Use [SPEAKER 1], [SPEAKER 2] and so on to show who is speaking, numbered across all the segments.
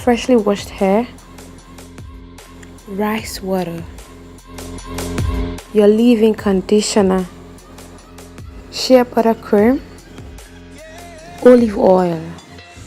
[SPEAKER 1] freshly washed hair, rice water, your leave-in conditioner, shea butter cream, olive oil.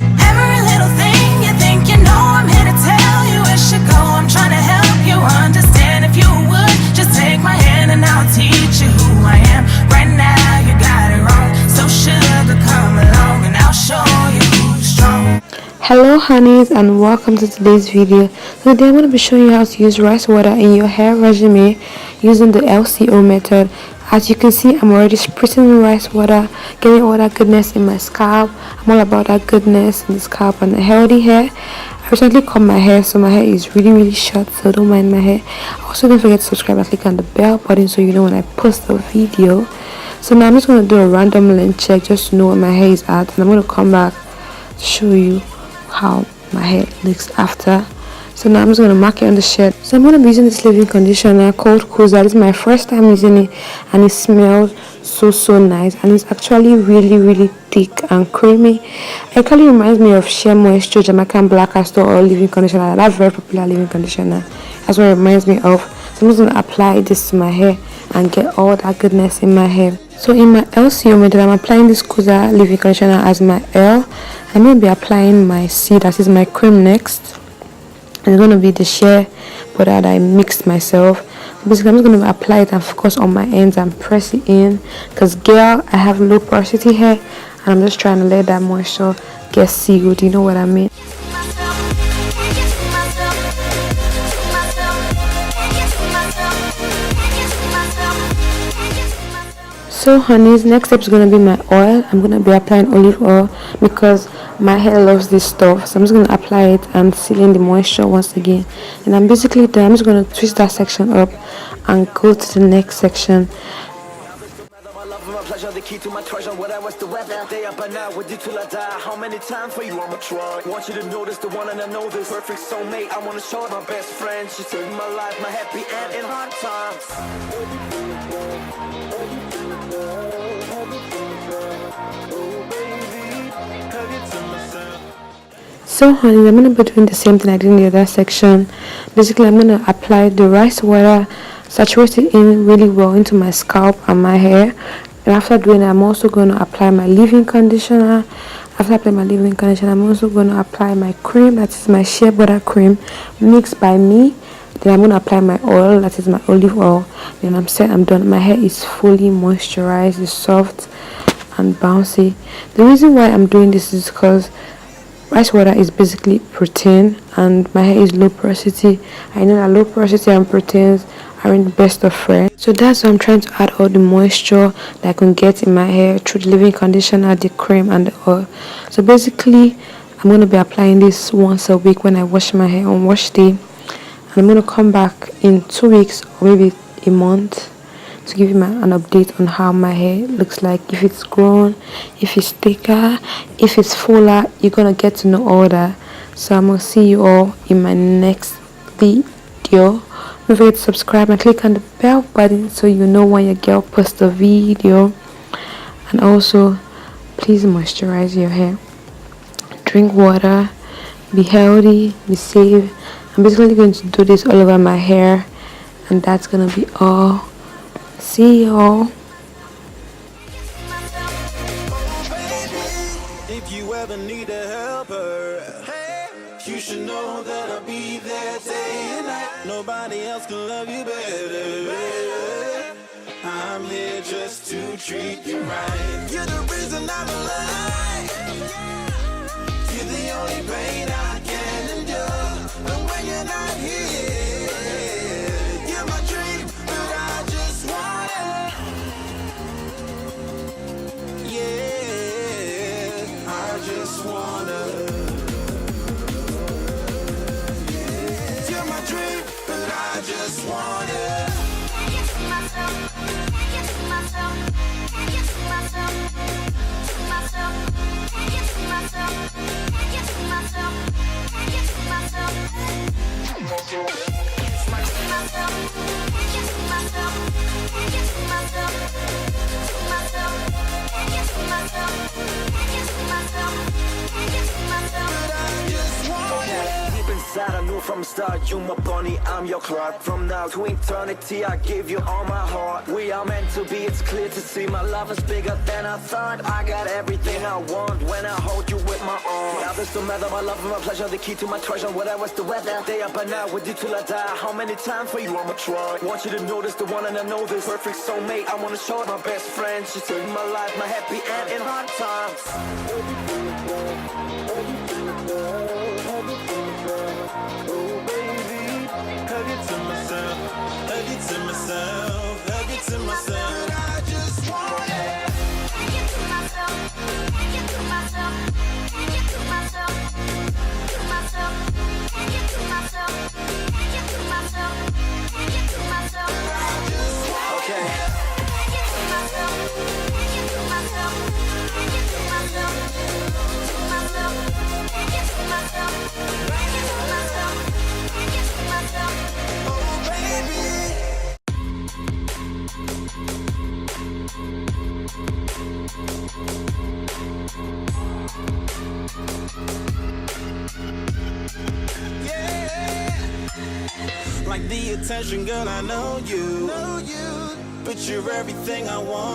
[SPEAKER 2] Every little thing you think you know, I'm here to tell you it should go. I'm trying to help you understand. If you would just take my hand and I'll teach you who I am. Right now you got it wrong, so sugar, come along and I'll show you who's strong.
[SPEAKER 1] Hello honeys, and welcome to today's video. Today I'm going to be showing you how to use rice water in your hair regimen using the LCO method. As you can see, I'm already spritzing rice water, getting all that goodness in my scalp. I'm all about that goodness in the scalp and the healthy hair. I recently cut my hair, so my hair is really short, so don't mind my hair. Also, don't forget to subscribe and click on the bell button so you know when I post a video. So now I'm just going to do a random length check just to know where my hair is at, and I'm going to come back to show you how my hair looks after. So now I'm just going to mark it on the shirt. So I'm going to be using this leave-in conditioner called Kuza. This is my first time using it, and it smells so nice, and it's actually really thick and creamy. It actually reminds me of Shea Moisture Jamaican Black Castor or leave-in conditioner. That's very popular leave-in conditioner. That's what it reminds me of. So I'm just going to apply this to my hair and get all that goodness in my hair. So in my LCO method, I'm applying this Kuza leave-in conditioner as my L. I'm going to be applying my C, that is my cream, next. It's going to be the shea butter that I mixed myself. Basically, I'm just going to apply it and focus on my ends and press it in. Because, girl, I have low porosity hair, and I'm just trying to let that moisture get sealed. You know what I mean? So honeys, next step is going to be my oil. I'm going to be applying olive oil because my hair loves this stuff. So I'm just going to apply it and seal in the moisture once again. And I'm basically done. I'm just going to twist that section up and go to the next section.
[SPEAKER 3] The key to my treasure, what I was the weather. Day up and now with you till I die. How many times for you I'ma try? Want you to notice the one and I know this perfect soulmate. I wanna show my best friend. She saved my life, my happy end in hard times.
[SPEAKER 1] So honey, I'm going to be doing the same thing I did in the other section. Basically, I'm going to apply the rice water, saturate it in really well into my scalp and my hair. And after doing that, I'm also going to apply my leave-in conditioner. After applying my leave-in conditioner, I'm also going to apply my cream, that is my shea butter cream, mixed by me. Then I'm going to apply my oil, that is my olive oil. Then I'm set, I'm done. My hair is fully moisturized, it's soft and bouncy. The reason why I'm doing this is because rice water is basically protein, and my hair is low porosity. I know that low porosity and proteins aren't the best of friends, so that's why I'm trying to add all the moisture that I can get in my hair through the leave-in conditioner, the cream and the oil. So basically, I'm going to be applying this once a week when I wash my hair on wash day, and I'm going to come back in 2 weeks or maybe a month to give you an update on how my hair looks like, if it's grown, if it's thicker, if it's fuller. You're gonna get to know all that. So I'm gonna see you all in my next video. Don't forget to subscribe and click on the bell button so you know when your girl posts a video. And also, please moisturize your hair, drink water, be healthy, be safe. I'm basically going to do this all over my hair, and that's gonna be all. See y'all.
[SPEAKER 3] If you ever need a helper, you should know that I'll be there day and night. Nobody else can love you better. I'm here just to treat you right. You're the reason I'm alive. You're the only pain I can endure. But when you're not here, you're my dream, but I just want it. Yeah, I just wanna. You're my dream, but I just want it. But I just want it.
[SPEAKER 4] inside, I knew from the start, you my bunny, I'm your Clark. From now to eternity, I give you all my heart. We are meant to be, it's clear to see. My love is bigger than I thought. I got everything I want when I hold you with my arms. Now this don't matter, my love and my pleasure, the key to my treasure. Whatever's the weather, day up and night with you till I die. How many times for you I'ma try? Want you to notice the one and I know this perfect soulmate. I wanna show it my best friend. She saved my life, my happy end in hard times.
[SPEAKER 3] Oh baby, hug it to myself, hug it to myself, hug it to myself. I just want it.
[SPEAKER 2] Take it to myself, take it to myself, take it to myself, to myself, take it to myself, take it to myself, take it to myself.
[SPEAKER 4] Okay.
[SPEAKER 2] Take it to myself, take it to myself, take it to myself, to myself, take it to myself, take it to myself, take it to myself.
[SPEAKER 3] Oh baby. Yeah. Like the attention, girl, I know you. But you're everything I want.